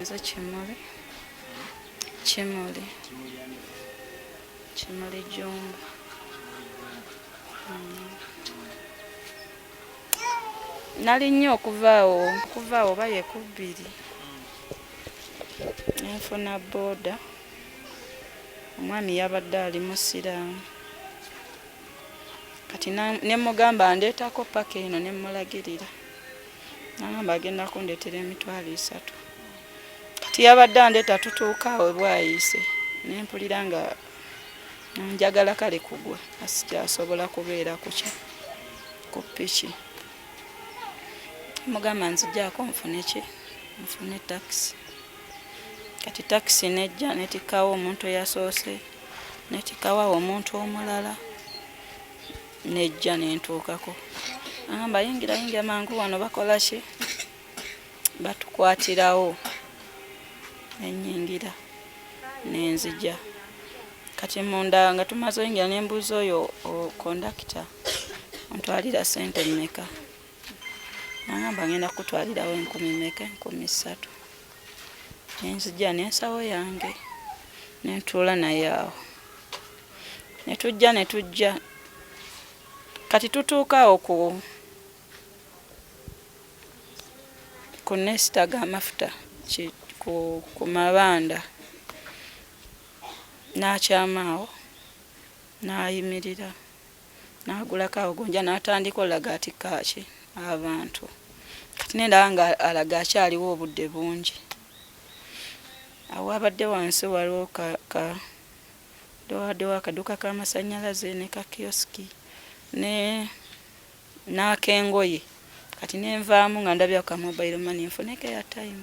Nze Kimuli Jumba. Nali nnyo okuvaawo baye ku 2 nenfuna booda. Omwami yabadde ali musiraamu kati nemugamba ndeetako paka eno nemulagirira nagamba agenda kundeetera emitwalo 3 kati yabadde andeeta tutuuka awo bwayise nempulira nga njagala kale kugwa asikyasobola kubeera ku piki. Mugamba nzijjaako nfune taxi. Kati taxi nejja netikawo omuntu eyasoose netikawo omuntu omulala nejja nentuukako agamba yingira mangu wano bakola ki batukwatirawo enyingira nenzija. Kati munda nga tumaze oyingira nembuuza oyo kondakita ontwalira sente mmeka agamba ngenda kutwalirawo 10 mmeka 3. Nenzija nensawo yange nentuula naye awo netujja kati tutuukaawo ku nesita g'amafuta ku mabanda n'akyamaawo n'ayimirira n'agulako awo gonja n'atandika olaga atikka ki abantu. Kati nendaba nga alaga akyaliwo obudde bungi. Awo abadde wansi waliwo dowadowa akaduuka k'amasannyalaze ne kakioski n'akengoye. Kati nenvaamu nga ndabya ka mobile money nfuneko airtime.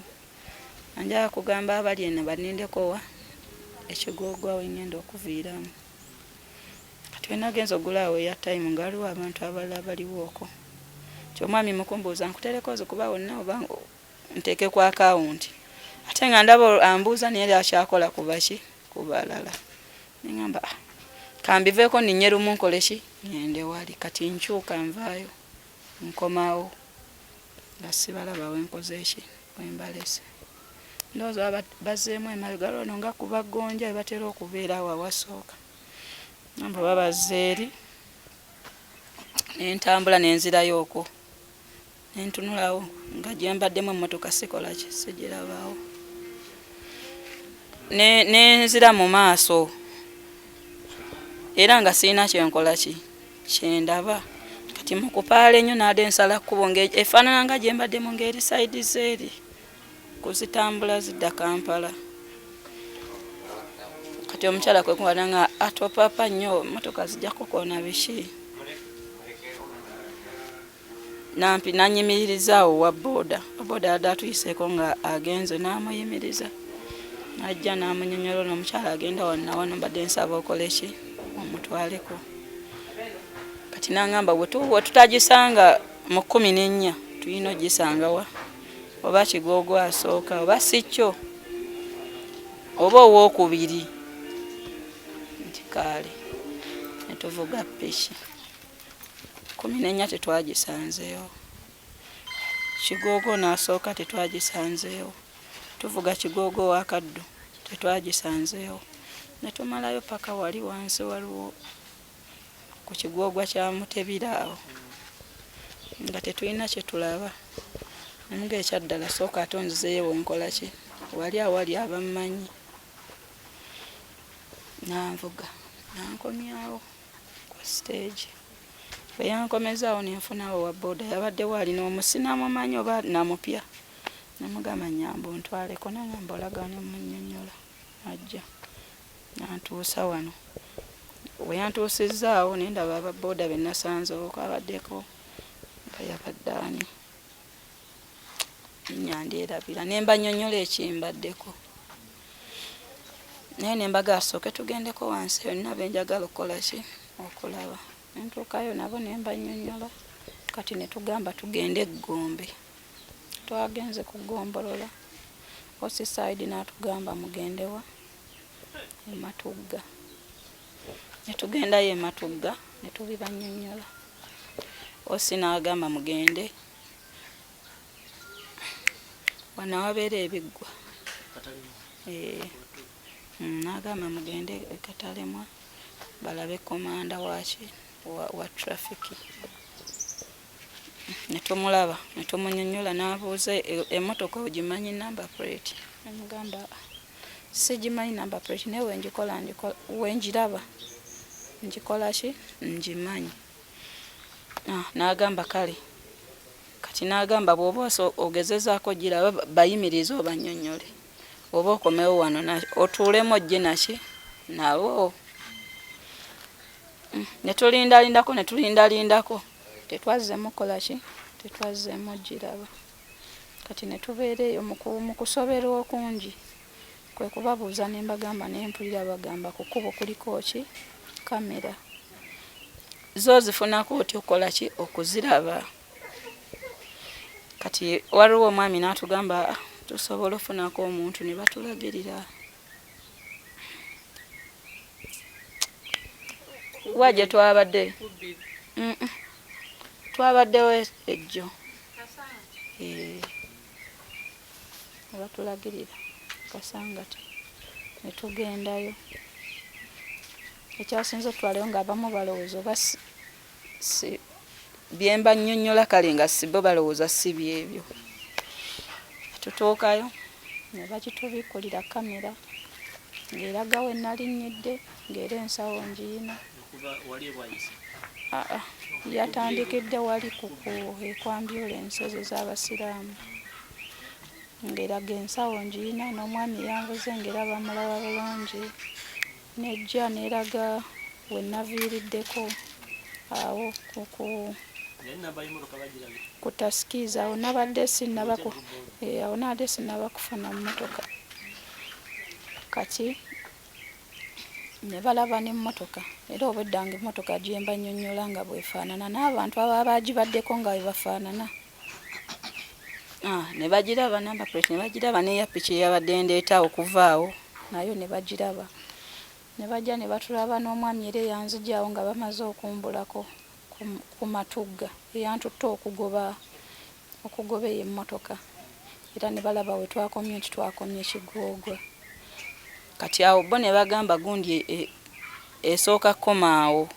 Anjala kugamba abali eno banindeko wa ekigogwa wengenda okuviiramu. Kati wenagenza ogulaawo airtime nga waliwo abantu abalala baliwo okwo. Kyomwami mukumbuuza nkutereko kuba wonna oba nteeke ku akawunti. Ate nga ndaba ambuuza naye akyakola kubaki kubalala. Nengamba kambiveeko ninye lumu nkole ki ngende wali. Kati nkyuka nvaayo nkomawo nga sibalaba wenkoze ki wembalese. Ndowooza bazzeemu emabega lwono nga kubagonja batera okubeera awo awasooka. Namba babazze eri nentambula nenzirayo okwo nentunulawo nga gyembaddemu emmotoka sikola ki sigirabaawo. Nenzira mu maaso era nga sirina kyenkola ki kyendaba. Kati mukupaala ennyo naade nsala kkubo efaanana nga gyembaddemu ng'eri sayidi zeeri kuzitambula zidda Kampala. Kati omukyala kwe kuba nga atopapa nnyo motoka zijja kukoona biki. Nampi nanyimiriza awo wa booda yadde atuyiseeko nga agenze n'amuyimiriza ajja n'amunyonyola n'omukyala agenda wano mbadde nsaba okole ki omutwaleko. Kati nangamba bwe tutagisanga mu 14 tulina ogisanga wa oba Kigogo asooka oba sikyo oba owookubiri nti kaale netuvuga piki 14 tetwagisanzeewo. Kigogo n'asooka tetwagisanzeewo. Tuvuga Kigogo wa Kaddu tetwagisanzeewo. Netumalayo paka wali wansi waliwo ku kigwogwa kya Mutebira awo nga tetulina kyetulaba. Nemuga ekyaddala sooka atonzeeyo wenkola ki wali awali abammanyi. Nanvuga nankomyawo ku stage. Bwe yankomezaawo nenfunawo wa booda yabaddewo alina omusina mumanyi oba namupya. Namugamba nyambo ntwaleko nangamba olaga nemunnyonnyola ajja nantuusa wano. Bwe yantuusizaawo nendaba ababooda be nasanzeewo abaddeko nga yabadde ani nyandyerabira nembanyonnyola ekimbaddeko. Naye nembaga asooke tugendeko wansi yonna benjagala okukola ki okulaba. Nentuukayo nabo nembanyonnyola. Kati netugamba tugende Gombe. Twagenze kugombolola Osiside n'atugamba mugendewa Matugga. Netugendayo Matugga netubibanyonnyola. Osi n'agamba mugende wano wabeera ebiggwa n'agamba mugende e Katalemwa balabe komanda wa traffic. Netumulaba netumunyonyola n'abuuza emmotoka ogimanyi number plate. Namugamba sigimanyi number plate naye wenjiraba njikola ki ngimanyi. N'agamba kale kati n'agamba bw'oba ogezezaako giraba bayimirize obanyonyole oba okomewo wano otuulemu ojje naki nawo. Netulindalindako tetwazzeemu kola ki tetwazzeemu giraba. Kati netubeera eyo mu kusoberwa okungi kwe kubabuuza ne mbagamba ne mpulira bagamba ku kkubo kuliko ki kamera zo zifunako otyo okola ki okuziraba. Kati waliwo omwami n'atugamba tusobola ofunako omuntu ne batulagirira. Wajje twabadde twabaddewo ejjo batulagirira Kasangati netugendayo. Ekyasinze otwaleyo ng'abamu balowooza oba si byemba nnyonnyola kale nga sibo balowooza si byebyo. Tutuukayo ne bagitubikulira kamera ng'eraga we nalinnyiddde ng'era ensawo ngiyina. Yatandikidde wali ekwambyulensi ezo ez'abasiraamu ng'eraga ensawo ngiyina n'omwami yanvuze ng'era bamulaba bulungi nejja n'eraga we naviiriddeko awo ku tasikiza awo nabadde sinnaba kufuna mmotoka. Kati ne balaba n'emmotoka era obweddanga emmotoka gyemba nnyonnyola nga bwefaanana n'abantu ababa bagibaddeko nga bwe bafaanana. Ne bagiraba namba plate ne bagiraba n'eya piki eyabadde ndeeta okuvaawo nayo ne bagiraba. Ne bajja ne batulaba n'omwami era eyanzigyawo nga bamaze okumbulako ku matugga eyantutte okugoba eyo emmotoka era ne balaba we twakomye nti twakomye Kigoogwa. Kati awo bo ne bagamba gundi esooka komaawo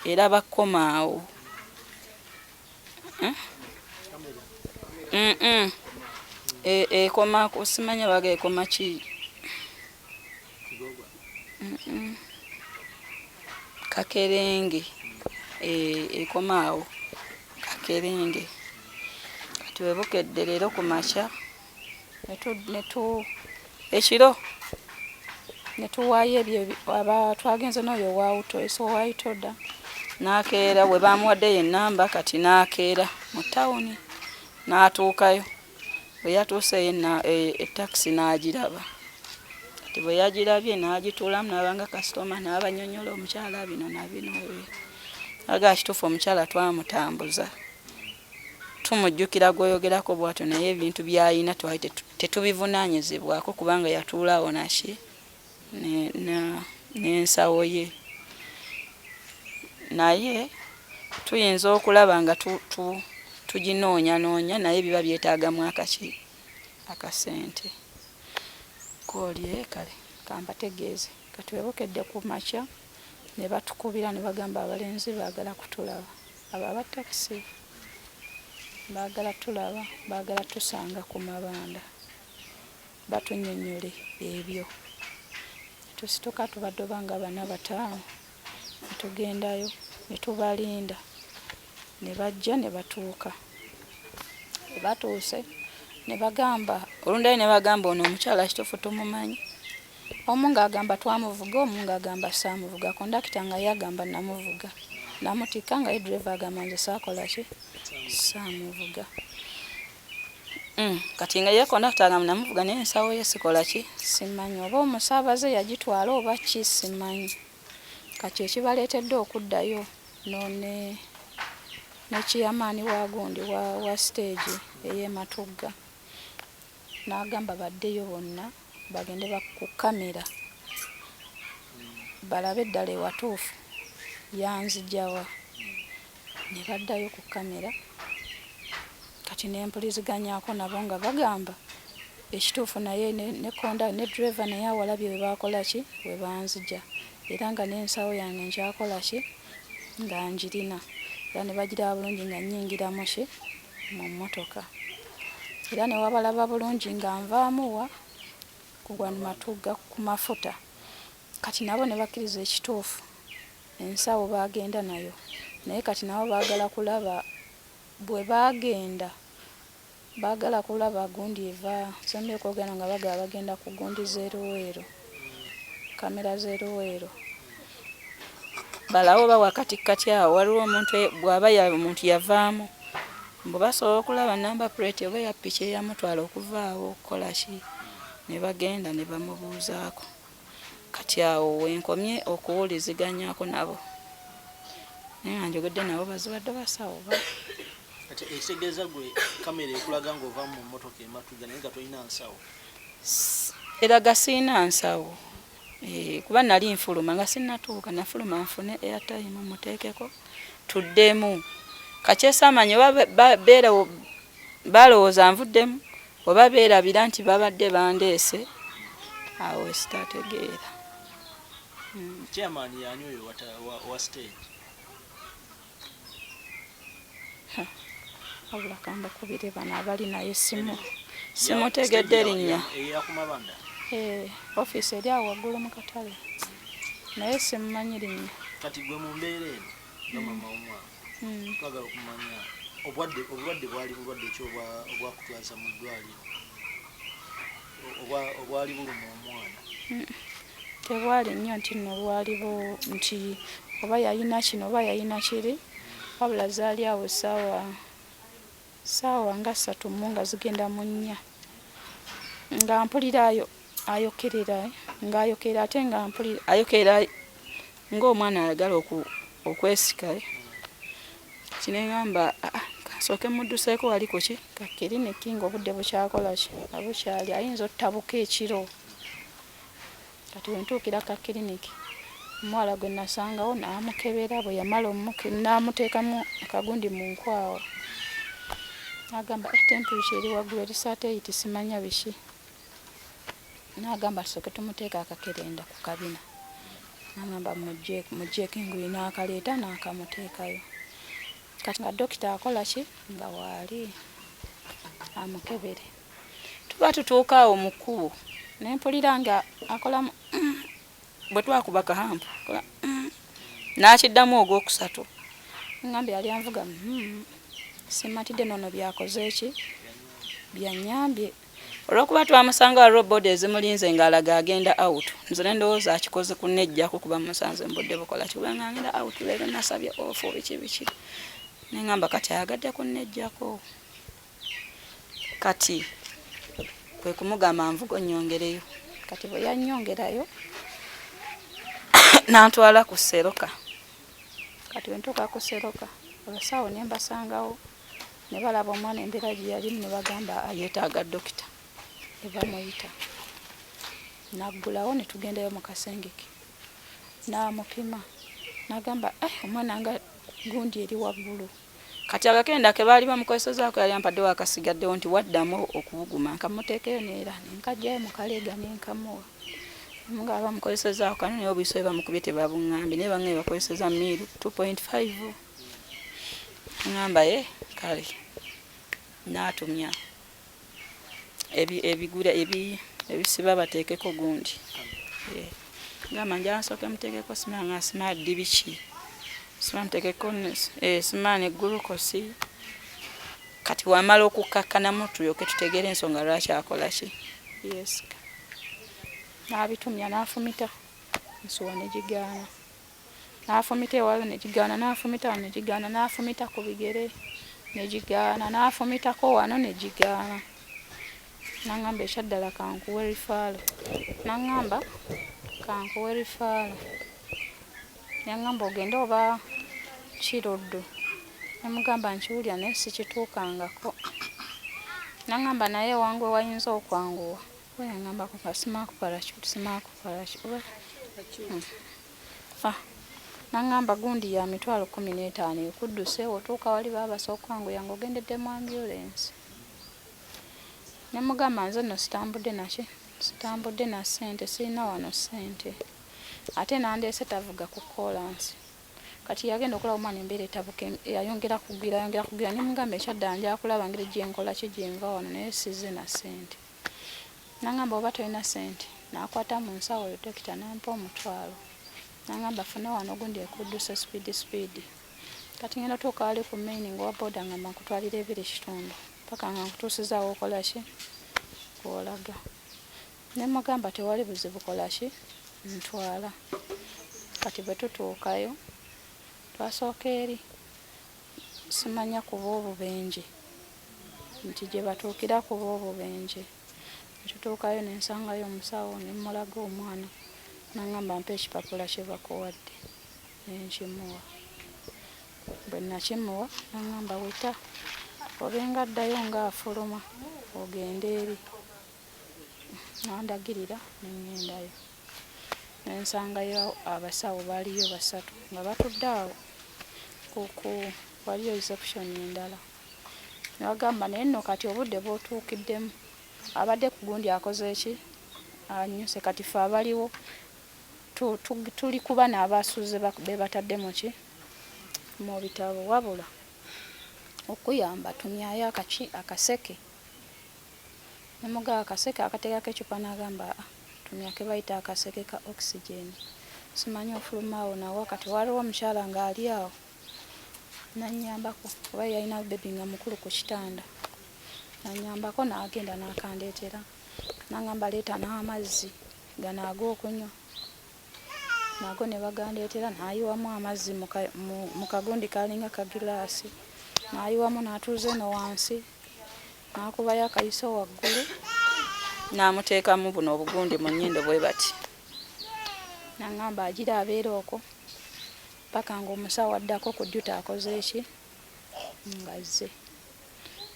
eraba komaawo. Ekoma simanya baga ekoma ki Kakerenge ekomaawo Kakerenge. Kati webukedde leero ku makya ekiro netuwaayo ebyo twagenze n'oyo owayitoda n'akeera bwe bamuwaddeyo ennamba kati n'akeera mu tawuni n'atuukayo. Bwe yatuuseeyo etakisi n'agiraba. Kati bwe yagirabye n'agituulamu n'abanga kasitoma n'abanyonnyola omukyala bino na bino. Aga kituufu omukyala twamutambuza tumujjukira gw'oyogerako bw'atyo naye ebintu by'ayina twali tetubivunaanyizibwako kubanga yatuulaawo naki n'ensawo ye. Naye tuyinza okulaba nga tuginoonya naye biba byetaagamu akasente. Koolye kale kambategeeze kati webukedde ku makya ne batukubira ne bagamba abalenzi baagala kutulaba. Abo abatakisi baagala tulaba baagala tusanga ku mabanda batunnyonnyole ebyo. Tusituka tubadoba nga 4-5 netugendayo ne tubalinda ne bajja ne batuuka. Batuuse ne bagamba olundayo ne bagamba ono omukyala kituufu tumumanyi. Omu ng'agamba twamuvuga omu ng'agamba saamuvuga. Kondakita nga yagamba namuvuga namutikka nga ye driver agamba nze saakola ki saamuvuga. Kati nga ye kondakita agamba namuvuga naye ensawo ye sikola ki simanyi oba omusaabaze yagitwala oba ki simanyi. Kati ekibaleetedde okuddayo ne kiyamaani wa gundi wa stage ey'ematugga n'agamba baddeyo bonna bagende ku kamera balabe eddala ewatuufu yanzigyawa. Ne baddayo ku kamera kati n'empuliziganyaako nabo nga bagamba ekituufu naye ne konda ne driver naye awalabye we bakola ki we banzija era nga n'ensawo yange nkyakola ki nga njirina era ne bagiraba bulungi nga nnyingiramu ki mu mmotoka era ne wabalaba bulungi nga nvaamuwa kugwa matuga ku mafuta kati nabo ne bakkiriza ekituufu ensawo bagenda nayo naye kati nabo baagala kulaba bwe bagenda baagala kulaba gundi eva sombi okwogera nga bagenda ku gundi zeruweero kamera zeruweero balawo bawa katikati awo waliwo omuntu bw'aba omuntu yavaamu mbu basobola okulaba namba plate oba ya piki eyamutwala okuvaawo okukola ki ne bagenda ne bamubuuzaako kati awo wenkomye okuwuliziganyako nabo naye nga njogedde nabo bazibadde basawo ba ate ekitegeeza gwe kamera ekulaga ng'ova mu mmotoka ematuga naye nga tolina nsawo eraga siina nsawo kuba nali nfuluma nga sinnatuuka nafuluma nfune airtime muteekeko tuddemu kakyesamanya oba balowooza nvuddemu oba beerabira nti babadde bandeese awo sitategeera chairman yani oyo wa stage abula kamba kubire bano abali naye simutegedde linnya ofiisi eri awo waggulu mu katale naye simumanyi linnya kati gwe mu mbeera eno nga mama w'omwana twagala okumanya obulwadde bwali bulwadde ki obwakutwaza mu ddwaliro obwali buluma omwana tebwali nnyo nti nno lwaliwo nti oba yalina kino oba yalina kiri wabula zaali awo saawa nga 3 mu nga zigenda mu 4 nga mpulira ayokerera ng'ayokerera ate nga mpulira ayokerera ng'omwana ayagala okwesika kinengamba kasooke mudduseeko wali ku ki ka kiriniki ng'obudde bukyakola ki abukyali ayinza ottabuka ekiro kati wentuukira ka kiriniki omuwala gwe nasangawo n'amukebera bwe yamala n'amuteekamu akagundi mu nkwawa n'agamba temperature eri waggulu eri 38 simanya biki n'agamba tusooke tumuteeka akakerenda ku kabina n'agamba mugjeeko engoye n'akaleeta n'akamuteekayo kati nga dokita akola ki nga waali amukebere tuba tutuuka awo mu kkubo nempulira nga akolamu bwe twakuba kahampu n'akiddamu ogwokusatu ngambye yali anvuga simatidde nono byakoze ki byanyambye olwokuba twamusanga waliwo boodi ezimulinze ng'alaga agenda out nze ne ndowooza akikoze ku nejjako kuba musanze mbudde bukola kibuga nga agenda out leero nasabye ofu biki nengamba kati ayagadde ku nejjako kati kwe kumugamba nvugo nnyongereyo kati bwe yannyongerayo n'antwala ku seroka kati wentuuka ku seroka abasawo ne mbasangawo ne balaba omwana embeera gye yalimu ne bagamba yeetaaga dokita ne bamuyita naggulawo ne tugendayo mu kasengeke n'amupima n'agamba omwana nga gundi eri waggulu kati akakenda ke baali bamukozesaako yali ampaddewo akasigaddewo nti waddamu okubuguma nkamuteekeyo neera nenkajjayo mu kaleega nenkamuwa nga bamukozesaako kano naye obuiso bamukubye tebabuŋŋambye naye bange bakozeseza miiru 2.5 ŋŋamba kale n'atumya ebigula ebisiba bateekeko gundi ngamba njala nsooke muteekeko simaadi biki simamuteekeko simaani gulukosi kati wamala okukakkanamu tulyoke tutegeere ensonga lwaki akola ki yesika n'abitumya n'afumita ensuwa negigaana n'afumita ewala negigaana n'afumita wano negigaana n'afumita ku bigere negigaana n'afumitako wano negigaana n'angamba ekyaddala kankuwe rifaalo n'angamba kankuwe rifaalo n'angamba ogende oba kiruddu nemugamba nkiwulya naye sikituukangako n'angamba naye wange wayinza okwanguwa weyangamba kuba simaaku parachute n'angamba gundi ya mitwalo 15 ekudduse otuuka wali baabasa okwanguya ng'ogendedde mu ambulance ne mugamba nze no sitambudde na ssente, sirina wano ssente. Ate nandeese tavuga ku kolansi. Kati yagenda okulaba omwana embeera etabuka, yayongera kugira ne mugamba ekyadda nja kulaba ngeri gye nkola ki gye nva wano naye sizze na ssente. Nangamba oba tolina ssente, nakwata mu nsawo dokita nampa omutwalo. Nangamba funa wano gundi ekudduse speed. Kati ngenda tuuka wali ku main ng'owa boda ngamba nkutwalira 2.5 paka nga nkutuusizaawo okola ki kwolaga. Ne mugamba tewali buzibu kola ki ntwala. Kati bwe tutuukayo twasooka eri simanya kuba obubenje nti gye batuukira kuba obubenje. Tutuukayo ne nsangayo omusawo ne mulaga omwana nangamba mpa ekipapula kye bakuwadde ne nkimuwa. Bwe nakimuwa nangamba weta obenga addayo ng'afuluma ogende eri. Nandagirira ne ngendayo ne nsangayo abasawo baaliyo 3 nga batudde awo waliyo reception endala. Ne bagamba naye nno kati obudde bw'otuukiddemu abadde ku gundi akoze ki anyuse. Kati ffe abaliwo tuli kuba n'abasuuze be batadde mu ki mu bitabo, wabula okuyamba tumyayo akaseke. Ne mugaba akaseke akateekako ecupa n'agamba tumya ke bayita akaseke ka oxygen. Simanyi ofuluma awo nawo. Kati waliwo omukyala ng'ali awo nanyambako kuba yalina bebi nga mukulu ku kitanda. Nanyambako n'agenda n'akandeetera nangamba leeta n'amazzi gano ag'okunywa. Nago ne bagandeetera n'ayiwamu amazzi mu kagundi kalinga kagilaasi. N'ayiwamu n'atuuza eno wansi n'akubayo akayiso waggulu n'amuteekamu buno obugundi mu nnyindo bwe bati. Nangamba agira abeera okwo paka ng'omusawo addako ku jjuta akoze eki ngazze.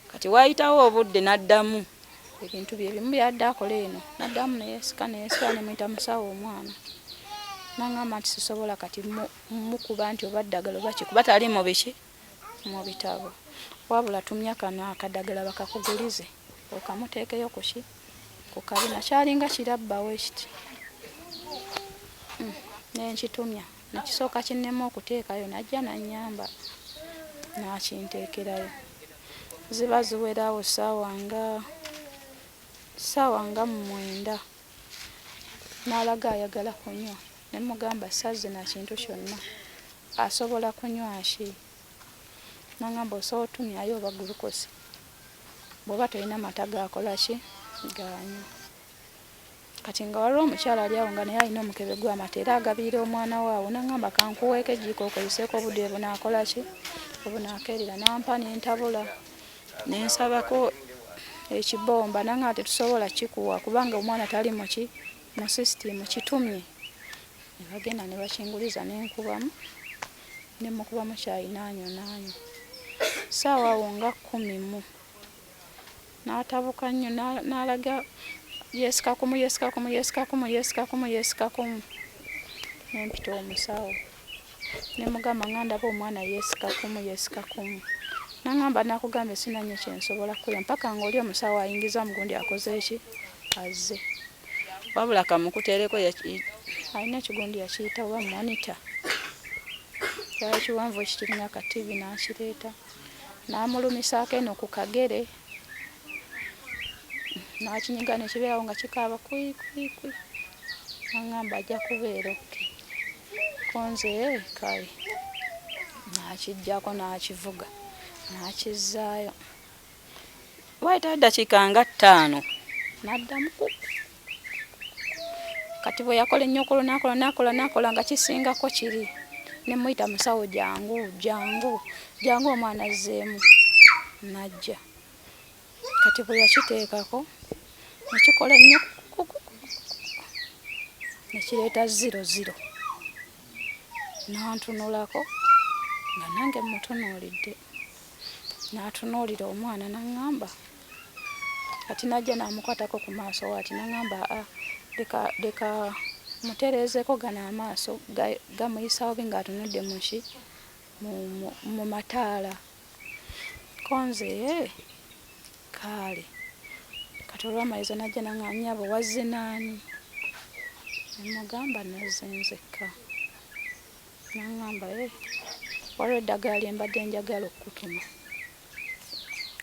Kati waayitawo obudde n'addamu ebintu bye bimu byadde akola eno n'addamu neyeesika ne muyita musawo omwana. Nangamba nti sisobola kati mukuba nti oba ddagala oba ki kuba tali mu biki mu bitabo, wabula tumya kano akadagala bakakugulize okamuteekeyo ku ki ku kabina. Kyalinga kirabbawo ekiti nenkitumya nekisooka kinnema okuteekayo najja nanyamba nakinteekerayo. Ziba ziwerawo ssaawa nga 9 n'alaga ayagala kunywa. Ne mugamba sazze na kintu kyonna asobola kunywa ki. Nangamba osobola otumyayo oba gulukosi bw'oba tolina mata gakola ki ganywa. Kati nga waliwo omukyala ali awo nga naye alina omukebe gw'amata era agabiira omwana waawo. Nangamba kankuweeko ejjiiko okozeseeko obudde bunaakola ki obunaakeerera. Nampa nentabula nensabako ekibomba nanga tetusobola kikuwa kubanga omwana tali mu ki mu sisitimu kitumye. Ne bagenda ne bakinguliza nenkubamu ne mukubamu kyayi n'anywa. Ssaawa awo nga 10 n'atabuka nnyo n'alaga yeesika kumu. Nempita omusawo ne mugamba nga ndaba omwana yeesika kumu. Nangamba nakugambye sinanye kyensobola kukola mpaka ng'oli omusawo ayingiza mugundi akoze eki azze. Wabula kamukuteereko alina ekigundi yakiyita oba monita. Kyali kiwanvu ekirina ka TV n'akireeta n'amulumisaako eno ku kagere n'akinyiga ne kibeerawo nga kikaaba kwi. Nangamba ajja kubeera okke konze kale n'akiggyako n'akivuga n'akizzaayo. Wayitawo eddakiika nga 5 n'addamu. Kati bwe yakola ennyokolo n'akola nga kisingako kiri ne muyita musawo jangu omwana azzeemu n'ajja. Kati bwe yakiteekako nekikola ennyo nekireeta 00. N'antunulako nga nange mutunuulidde. N'atunuulira omwana n'aŋŋamba kati najja n'amukwatako ku maaso waati n'aŋŋamba leka mutereezeeko gano amaaso gamuyisaawo bi ng'atunudde mu ki mu mataala konze kaale kati olw'amaizo najja naŋŋamba bwe wazze naani nemugamba nazze nzekka naŋŋamba waliwo eddagala lye mbadde njagala okukutuma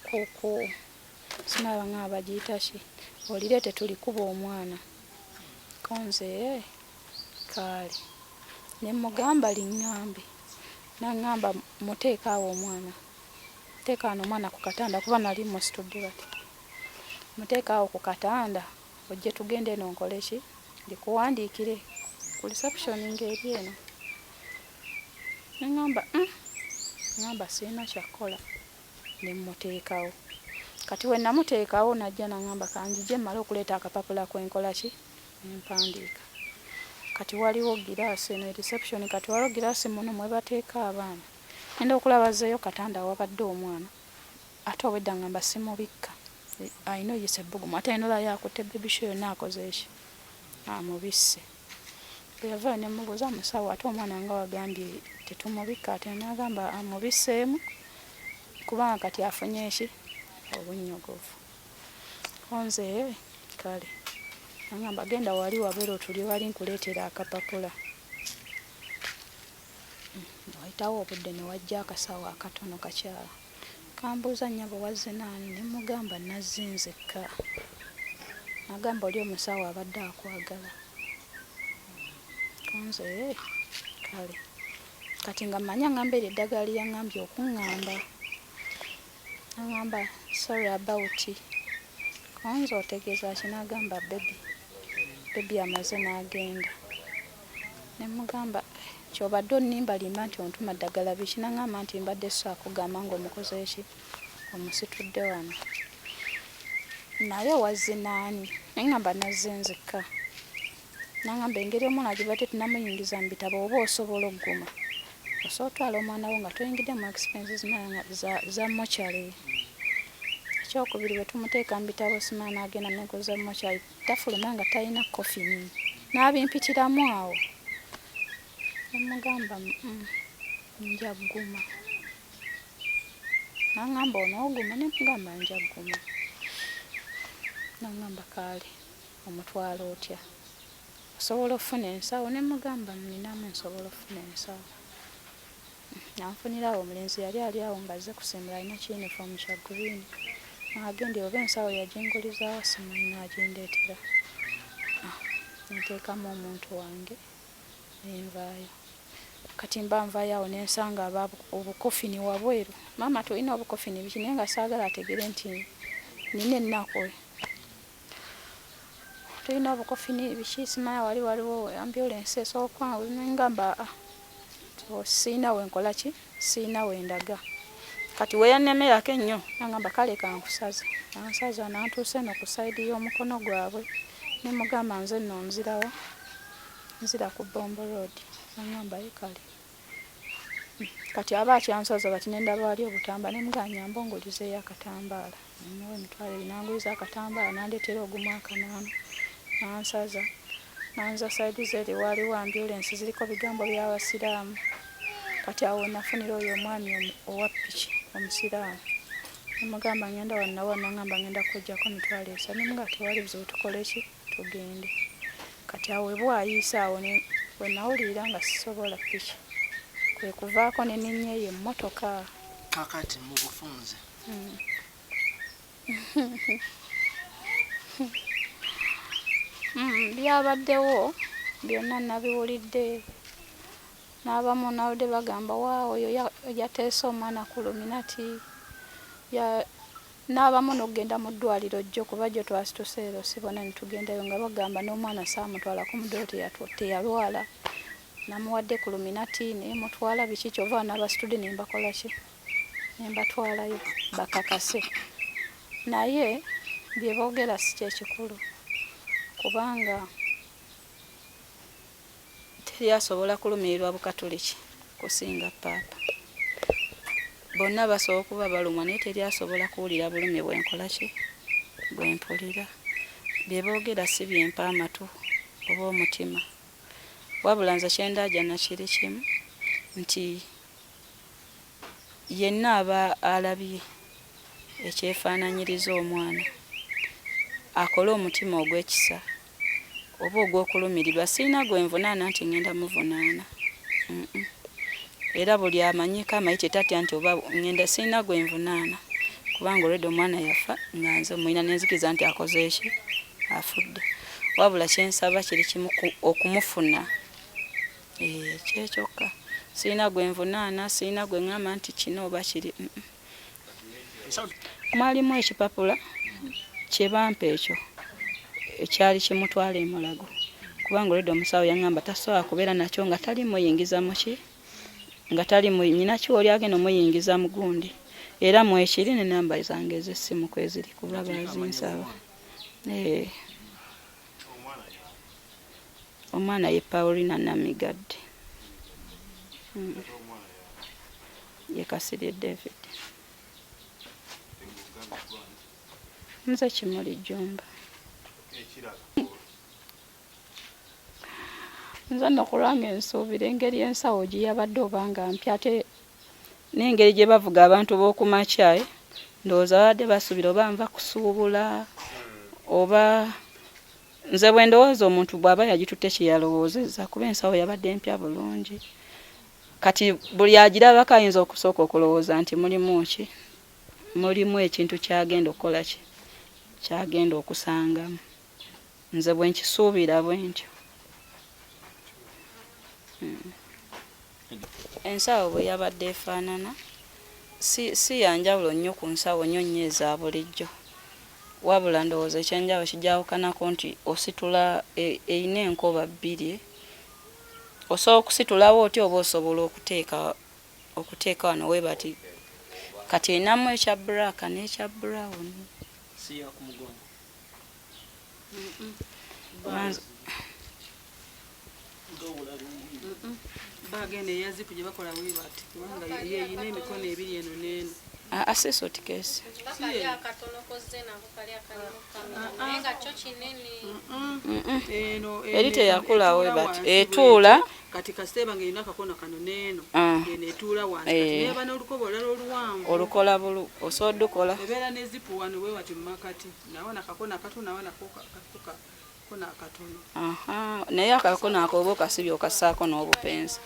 kuko simala baŋŋamba bagiyita ki olireete tulikuba omwana konze kaali nemugamba liŋŋambe naŋŋamba muteeka awo omwana teeka wano omwana ku katanda kuba nali musitudde bati muteeka awo ku katanda ojje tugende eno nkole ki ndikuwandiikire ku reception ng'eri eno neŋŋamba ŋŋamba sirina kyakkola nemuteekawo kati we namuteekawo najja naŋŋamba kanjije mmale okuleeta akapapula kwenkola ki nempandiika kati waliwo giraasi eno reception kati waliwo giraasi muno mwe bateeka abaana ngenda okulaba zeeyo katanda wabadde omwana ate obwedda ŋŋamba simubikka ayina oyisa ebbugumu ate enolayo akutte bebisho yonna akoze eki amubisse bwe yavaayo nemubuuza musawo ate omwana nga wagambye tetumubikka ate nagamba amubisseemu kubanga kati afunye eki obunnyogovu onze kale nagamba genda wali wabera otuli wali nkuleetera akapapula wayitawo obudde newajja akasawo akatono kakyala kambuuza nnyabo wazze naani nemugamba nazze nzekka nagamba oli omusawo abadde akwagala onze kale kati nga manya ngamba eri eddagala lyaŋŋambye okuŋŋamba naŋŋamba sorry about konze otegeeza kinagamba bebi amaze n'agenda nemugamba kyobadde onnimbalimba nti ontuma ddagala biki naŋŋamba nti mbadde so akugamba ng'omukoze eki omusitudde wano naye wazze naani neŋŋamba nazze nzekka naŋŋamba engeri omwana gibadde tunamuyingiza mu bitabo oba osobola ogguma osobola otwala omwana wo nga toyingidde mu expenses za mochari ekyokubiri bwe tumuteeka mu bitabo simala n'agenda nekoza mochari tafuluma nga talina kofini n'abimpitiramu awo nemugamba nja gguma naŋŋamba onooguma nemugamba nja gguma naŋŋamba kaale omutwala otya osobola okufuna ensawo nemugamba ninamu nsobola okufuna ensawo nanfunirawo omulenzi yali ali awo ngazze kusimbula alina kiyunifoomu kya green agendye oba ensawo yagingulizaawo simanyi nagindeetera nenteekamu omuntu wange nenvaayo kati mba nvaayo awo nensanga obukofini wabweru maama tulina obukofini biki naye nga saagala ategere nti nina ennaku tulina obukofini biki simanya wali waliwo ambulance esooka nengamba siina wenkola ki siina wendaga kati weyanemerako ennyo nangamba kale kankusaze nansaza nantuuse no ku sayidi y'omukono gwabwe nemugamba nze nno nzirawo nzira ku Bombo Road nangamba kale kati aba akyansaza bati nendaba wali obutamba nemuganyamba ongulizeeyo akatambaala muwe emitwalo ebiri nanguliza akatambaala nandeetera ogumu akanaano nansaza nanza sayidi zeri waliwo ambulance ziriko bigambo by'abasiraamu kati awo nafunira oyo omwami owa piki omusiraamu nemugamba ngenda wannawo nangamba ngenda kujjako mitwalo esa nemuga tewali buzibu tukole ki tugende kati awo bwayiisa awo we nawulira nga sisobola piki kwe kuvaako neninyeeyo emmotoka kakati mu bufunze byabaddewo byonna nabiwulidde n'abamu nawulidde bagamba waawo oyo yateese omwana ku luminati n'abamu n'okugenda mu ddwaliro jjo kuba jjo twasituseero sibona nitugendayo nga bagamba n'omwana saamutwalako muddiro teyalwala namuwadde ku luminati nemutwala biki kyova n'abasitudde nembakola ki nembatwalayo bakakase naye byeboogera si kyekikulu kubanga teri asobola kulumirirwa bukatuliki kusinga paapa bonna basobola okuba balumwa naye teri asobola kuwulira bulumi bwenkola ki bwempulira byeboogera si byempa amatu oba omutima wabula nze kyendaaja nakiri kimu nti yenna aba alabye ekyefaananyiriza omwana akole omutima ogw'ekisa oba ogw'okulumirirwa. Sirina gwenvunaana nti ngenda muvunaana. Era buli amanyiiko amayite tatya nti oba ngenda, sirina gwenvunaana kubanga olwedde omwana yafa nga nze mulina nenzikiriza nti akoze eki, afudde. Wabula kyensaba kiri kimu, okumufuna. Kyekyokka. Sirina gwenvunaana, sirina gweŋŋamba nti kino oba kiri. Mwalimu ekipapula kye bampa ekyo ekyali kimutwala e Mulago kubanga olwedde omusawo yaŋŋamba tasobola kubeera nakyo nga tali muyingiza mu ki, nga tali nyina kiwoli agenda omuyingiza mu gundi. Era mwekiri ne namba zange ez'essimu kweziri kuba bazinsaba. Omwana ye Paulina Namigadde. Ye Kasirye David. Nze Kimuli Jjumba. Nze nno kulwange nsuubira engeri ensawo gye yabadde oba nga mpya ate n'engeri gye bavuga abantu b'okumakya ndowooza babadde basuubira oba nva kusuubula oba nze bwe ndowooza omuntu bw'aba yagitutte kye yalowoozezza kuba ensawo yabadde mpya bulungi. Kati buli agirabako ayinza okusooka okulowooza nti mulimu ki, mulimu ekintu kyagenda okukola ki, kyagenda okusangamu. Nze bwe nkisuubira bwe ntyo. Ensawo bwe yabadde efaanana si yanjawulo nnyo ku nsawo nnyo nnyo eza bulijjo, wabula ndowooza ekyenjawulo kijawukanako nti ositula eyina enkoba bbiri. Osobola okusitulawo otya oba osobola okuteeka wano we bati kati erinamu ekya bbulaaka n'ekya brown. Bagenda eyazipu gye bakola bwe bati kubanga yeyina emikono ebiri eno n'eno. Si suitcase. Eri teyakulawo we bati etuula kati kasiteba ng'erina akakono kano n'eno eno etuula wansi kati neba n'olukoba olulala oluwanvu olukola bulu osobola oddukola ebeera ne zipu wano we wati mu makati nawo nakakono akatono nawo kono akatono. Naye akakono ako oba okasibye okassaako n'obupensa.